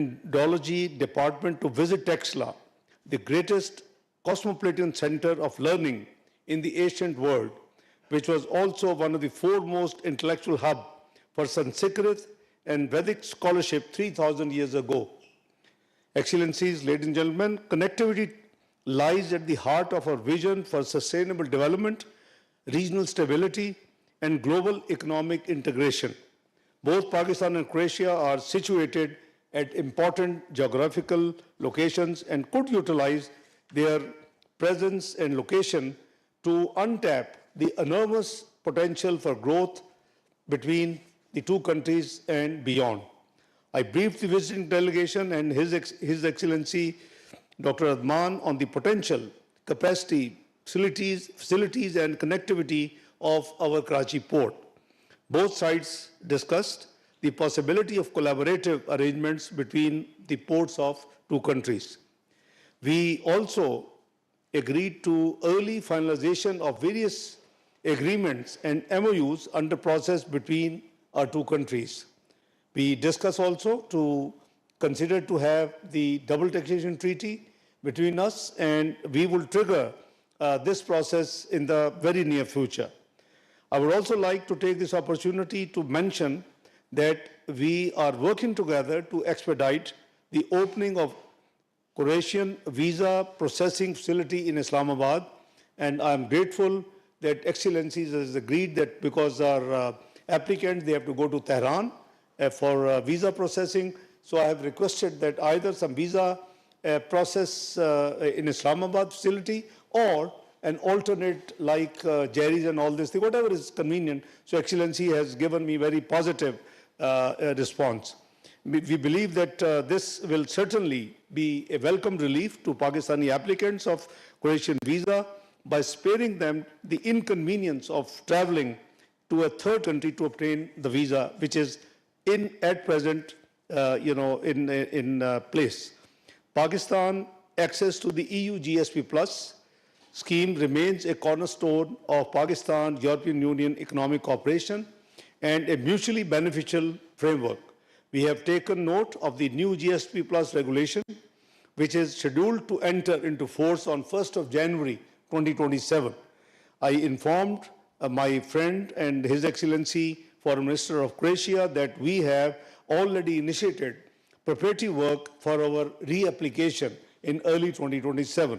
Indology department to visit Texla, the greatest cosmopolitan center of learning in the ancient world, which was also one of the foremost intellectual hubs for Sanskrit and Vedic scholarship 3,000 years ago. Excellencies, ladies and gentlemen, connectivity lies at the heart of our vision for sustainable development, regional stability, and global economic integration. Both Pakistan and Croatia are situated at important geographical locations and could utilize their presence and location to untap the enormous potential for growth between the two countries and beyond. I briefed the visiting delegation and His Excellency Dr. Adman on the potential, capacity, facilities and connectivity of our Karachi port. Both sides discussed the possibility of collaborative arrangements between the ports of two countries. We also agreed to early finalization of various agreements and MOUs under process between our two countries. We discussed also to consider to have the double taxation treaty between us, and we will trigger this process in the very near future. I would also like to take this opportunity to mention that we are working together to expedite the opening of Croatian visa processing facility in Islamabad, and I am grateful that Excellencies has agreed that because our applicants, they have to go to Tehran for visa processing. So I have requested that either some visa process in Islamabad facility or an alternate like Jerry's and all this thing, whatever is convenient. So Excellency has given me very positive response. We believe that this will certainly be a welcome relief to Pakistani applicants of Croatian visa by sparing them the inconvenience of traveling to a third country to obtain the visa, which is at present, in place. Pakistan access to the EU GSP Plus scheme remains a cornerstone of Pakistan-European Union economic cooperation and a mutually beneficial framework. We have taken note of the new GSP Plus regulation, which is scheduled to enter into force on 1st of January 2027. I informed my friend and His Excellency Foreign Minister of Croatia that we have already initiated preparatory work for our reapplication in early 2027.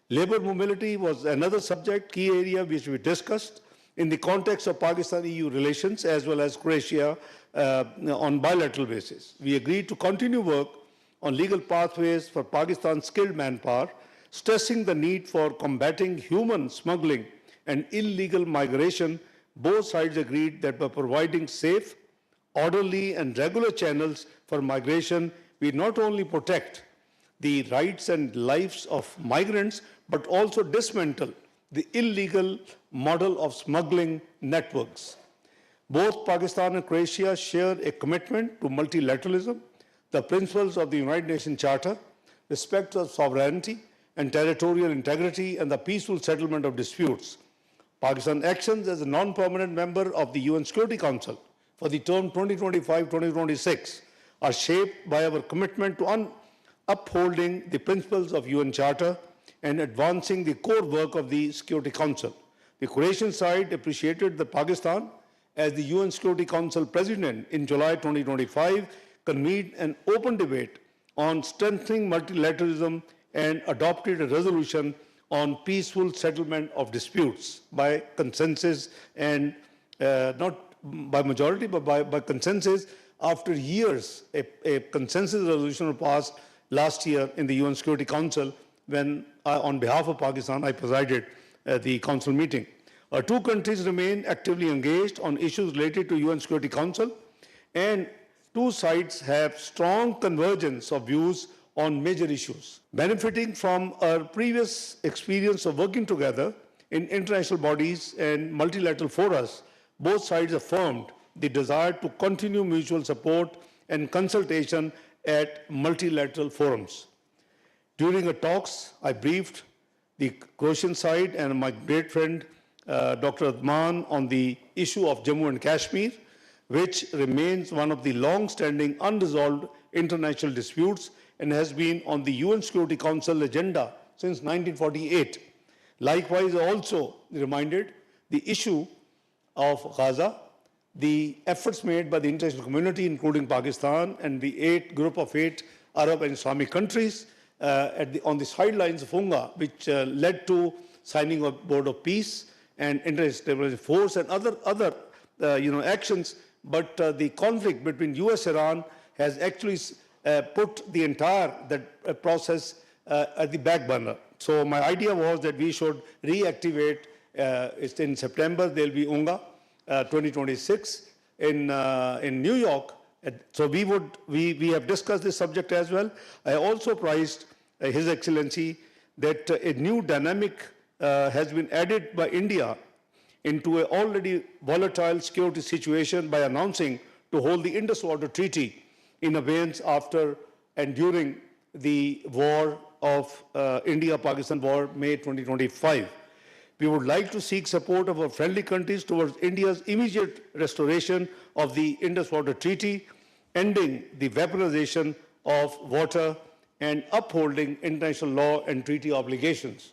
Labor mobility was another key area which we discussed in the context of Pakistan-EU relations as well as Croatia on bilateral basis. We agreed to continue work on legal pathways for Pakistan's skilled manpower, stressing the need for combating human smuggling and illegal migration. Both sides agreed that by providing safe, orderly and regular channels for migration, we not only protect the rights and lives of migrants, but also dismantle the illegal model of smuggling networks. Both Pakistan and Croatia share a commitment to multilateralism, the principles of the United Nations Charter, respect of sovereignty and territorial integrity, and the peaceful settlement of disputes. Pakistan actions as a non-permanent member of the UN Security Council for the term 2025-2026 are shaped by our commitment to upholding the principles of UN Charter and advancing the core work of the Security Council. The Croatian side appreciated that Pakistan, as the UN Security Council President in July 2025, convened an open debate on strengthening multilateralism and adopted a resolution on peaceful settlement of disputes by consensus and not by majority, but by consensus. After years, a consensus resolution was passed last year in the UN Security Council when, on behalf of Pakistan, I presided the council meeting. Our two countries remain actively engaged on issues related to UN Security Council, and two sides have strong convergence of views on major issues. Benefiting from our previous experience of working together in international bodies and multilateral forums, both sides affirmed the desire to continue mutual support and consultation at multilateral forums. During the talks, I briefed the Croatian side and my great friend Dr. Adman on the issue of Jammu and Kashmir, which remains one of the long-standing unresolved international disputes and has been on the UN Security Council agenda since 1948. Likewise, also reminded the issue of Gaza, the efforts made by the international community, including Pakistan and the group of eight Arab and Islamic countries on the sidelines of UNGA, which led to signing of Board of Peace and Inter-Stability Force and other actions. But the conflict between US-Iran has actually put the entire process at the back burner. So my idea was that we should reactivate. It's in September. There will be UNGA 2026 in New York. So we have discussed this subject as well. I also prized His Excellency that a new dynamic has been added by India into an already volatile security situation by announcing to hold the Indus Water Treaty in abeyance after and during the war of India-Pakistan war, May 2025. We would like to seek support of our friendly countries towards India's immediate restoration of the Indus Water Treaty, ending the weaponization of water and upholding international law and treaty obligations.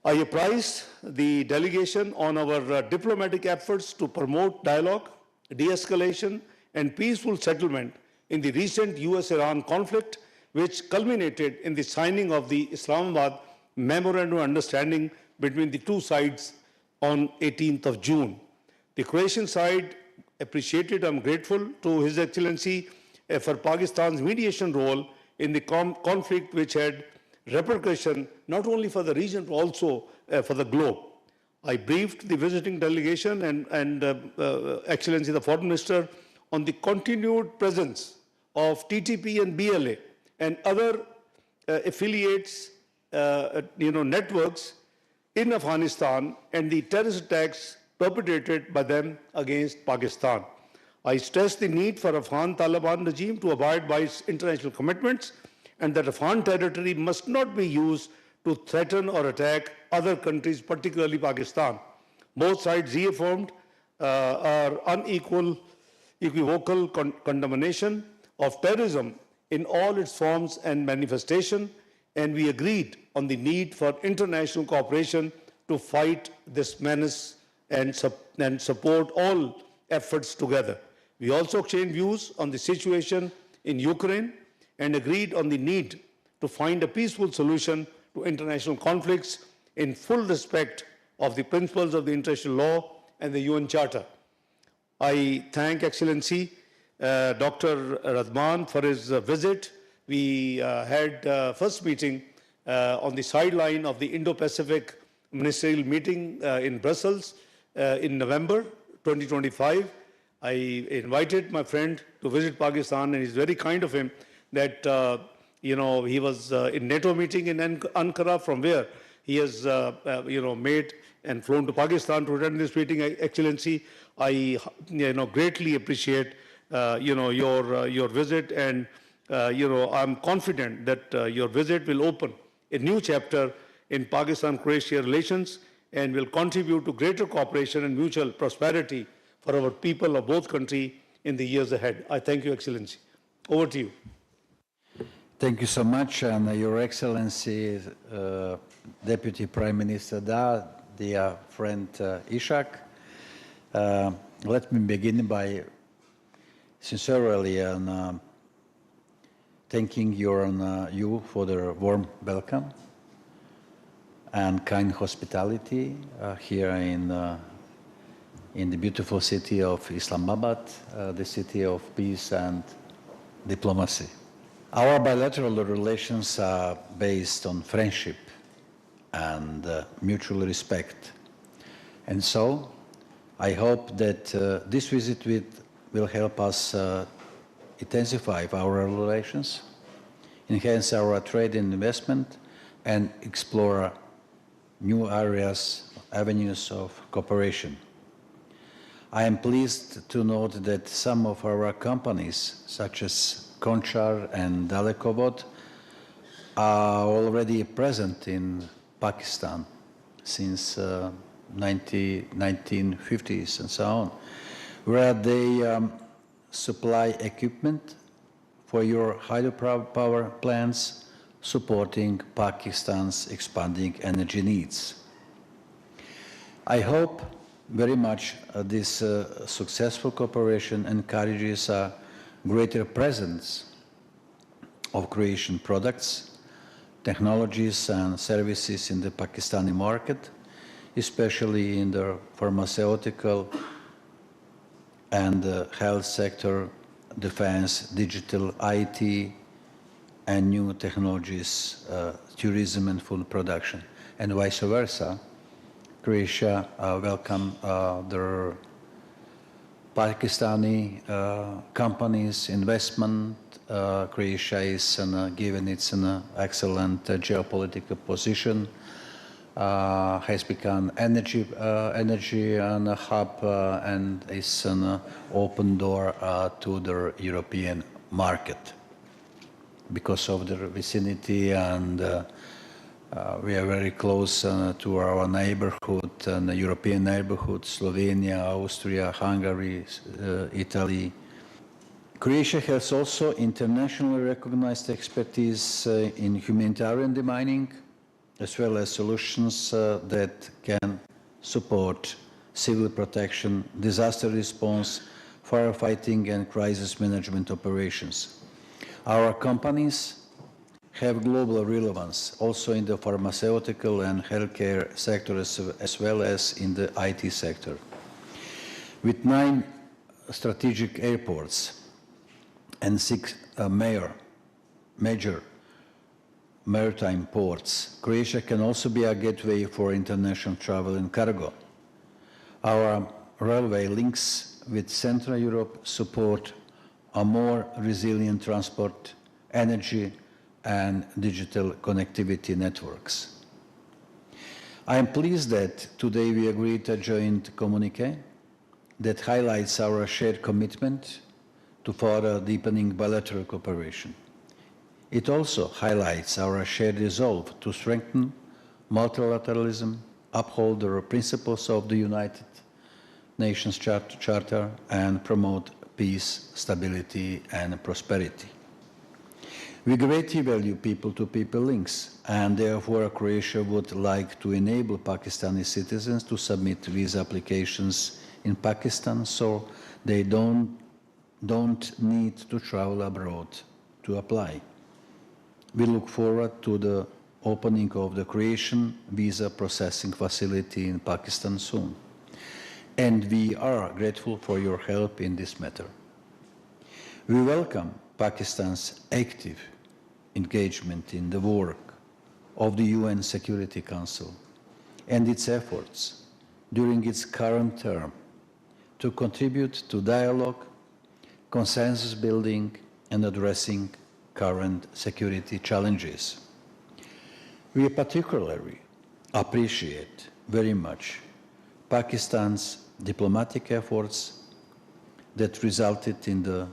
I apprised the delegation on our diplomatic efforts to promote dialogue, de-escalation, and peaceful settlement in the recent US-Iran conflict, which culminated in the signing of the Islamabad Memorandum of Understanding between the two sides on 18th of June. The Croatian side appreciated, I'm grateful to His Excellency for Pakistan's mediation role in the conflict, which had repercussion not only for the region but also for the globe. I briefed the visiting delegation and Excellency the Foreign Minister on the continued presence of TTP and BLA and other affiliates, networks in Afghanistan and the terrorist attacks perpetrated by them against Pakistan. I stressed the need for Afghan Taliban regime to abide by its international commitments and that Afghan territory must not be used to threaten or attack other countries, particularly Pakistan. Both sides reaffirmed our unequivocal condemnation of terrorism in all its forms and manifestation, and we agreed on the need for international cooperation to fight this menace and support all efforts together. We also exchanged views on the situation in Ukraine and agreed on the need to find a peaceful solution to international conflicts in full respect of the principles of the international law and the UN Charter. I thank Excellency Dr. Radman for his visit. We had first meeting on the sideline of the Indo-Pacific Ministerial meeting in Brussels in November 2025. I invited my friend to visit Pakistan, and it's very kind of him that, he was in NATO meeting in Ankara, from where he has, made and flown to Pakistan to attend this meeting. Excellency, I, greatly appreciate, your visit, and, I'm confident that your visit will open a new chapter in Pakistan-Croatia relations and will contribute to greater cooperation and mutual prosperity for our people of both countries in the years ahead. I thank you, Excellency. Over to you. Thank you so much, and Your Excellency, Deputy Prime Minister Dar, dear friend Ishaq. Let me begin by sincerely thanking you for the warm welcome and kind hospitality here in the beautiful city of Islamabad, the city of peace and diplomacy. Our bilateral relations are based on friendship and mutual respect. And so I hope that this visit will help us intensify our relations, enhance our trade and investment, and explore new avenues of cooperation. I am pleased to note that some of our companies, such as Konchar and Dalekovod, are already present in Pakistan since 1950s and so on, where they supply equipment for your hydropower plants supporting Pakistan's expanding energy needs. I hope very much this successful cooperation encourages a greater presence of Croatian products, technologies and services in the Pakistani market, especially in the pharmaceutical and health sector, defense, digital, IT, and new technologies, tourism and food production, and vice versa. Croatia welcome the Pakistani companies' investment. Croatia is given its an excellent geopolitical position, has become energy and a hub, and is an open door to the European market because of their vicinity, and we are very close to our neighborhood, and the European neighborhood, Slovenia, Austria, Hungary, Italy. Croatia has also internationally recognized expertise in humanitarian demining, as well as solutions that can support civil protection, disaster response, firefighting, and crisis management operations. Our companies have global relevance also in the pharmaceutical and healthcare sector, as well as in the IT sector. With 9 strategic airports and 6 major maritime ports, Croatia can also be a gateway for international travel and cargo. Our railway links with Central Europe support a more resilient transport, energy, and digital connectivity networks. I am pleased that today we agreed a joint communiqué that highlights our shared commitment to further deepening bilateral cooperation. It also highlights our shared resolve to strengthen multilateralism, uphold the principles of the United Nations Charter, and promote peace, stability, and prosperity. We greatly value people-to-people links, and therefore Croatia would like to enable Pakistani citizens to submit visa applications in Pakistan so they don't need to travel abroad to apply. We look forward to the opening of the Croatian visa processing facility in Pakistan soon, and we are grateful for your help in this matter. We welcome Pakistan's active engagement in the work of the UN Security Council and its efforts during its current term to contribute to dialogue, consensus building, and addressing current security challenges. We particularly appreciate very much Pakistan's diplomatic efforts that resulted in the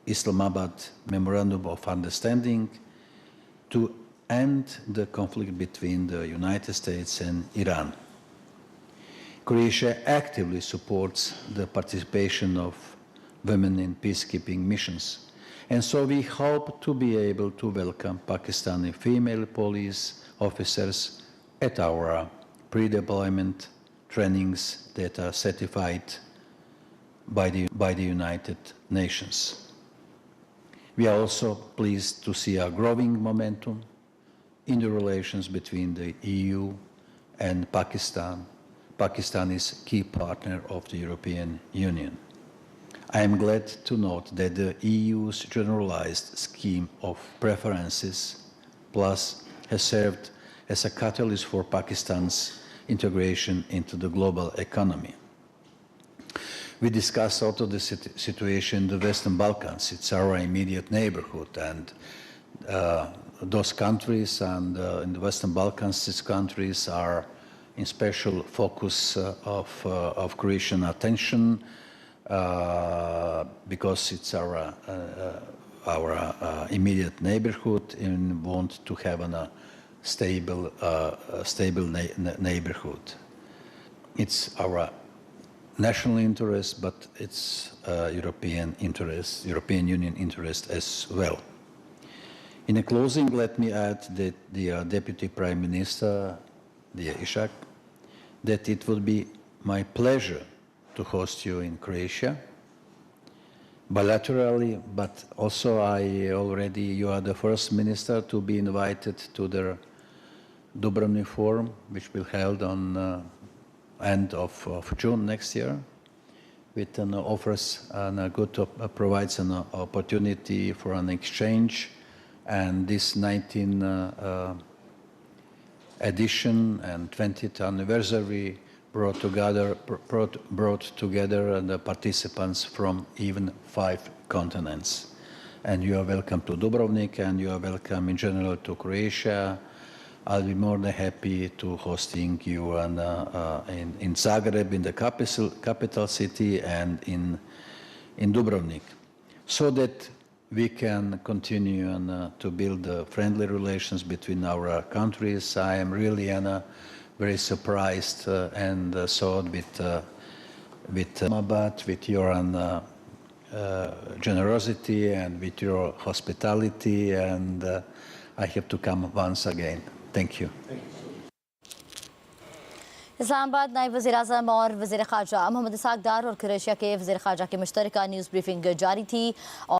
Islamabad Memorandum of Understanding to end the conflict between the United States and Iran. Croatia actively supports the participation of women in peacekeeping missions, and so we hope to be able to welcome Pakistani female police officers at our pre-deployment trainings that are certified by the United Nations. We are also pleased to see a growing momentum in the relations between the EU and Pakistan. Pakistan is a key partner of the European Union. I am glad to note that the EU's generalized scheme of preferences plus has served as a catalyst for Pakistan's integration into the global economy. We discussed also the situation in the Western Balkans. It's our immediate neighborhood, and those countries and in the Western Balkans, these countries are in special focus of Croatian attention because it's our immediate neighborhood, and want to have a stable neighborhood. It's our national interest, but it's European interest, European Union interest as well. In a closing, let me add that the Deputy Prime Minister, the Ishaq, that it would be my pleasure to host you in Croatia, bilaterally, but also you are the first minister to be invited to the Dubrovnik Forum, which will be held on end of June next year, with an offers and provides an opportunity for an exchange, and this 19th edition and 20th anniversary brought together the participants from even 5 continents. And you are welcome to Dubrovnik, and you are welcome in general to Croatia. I'll be more than happy to hosting you in Zagreb, in the capital city, and in Dubrovnik, so that we can continue to build friendly relations between our countries. I am really very surprised and thought with your generosity and with your hospitality, and I have to come once again. Thank you. Islamabad नायब वज़ीर-ए-आज़म और वज़ीर ख़ारजा Mohammad Isaac डार और Croatia के वज़ीर ख़ारजा की मुश्तरका news briefing जारी थी।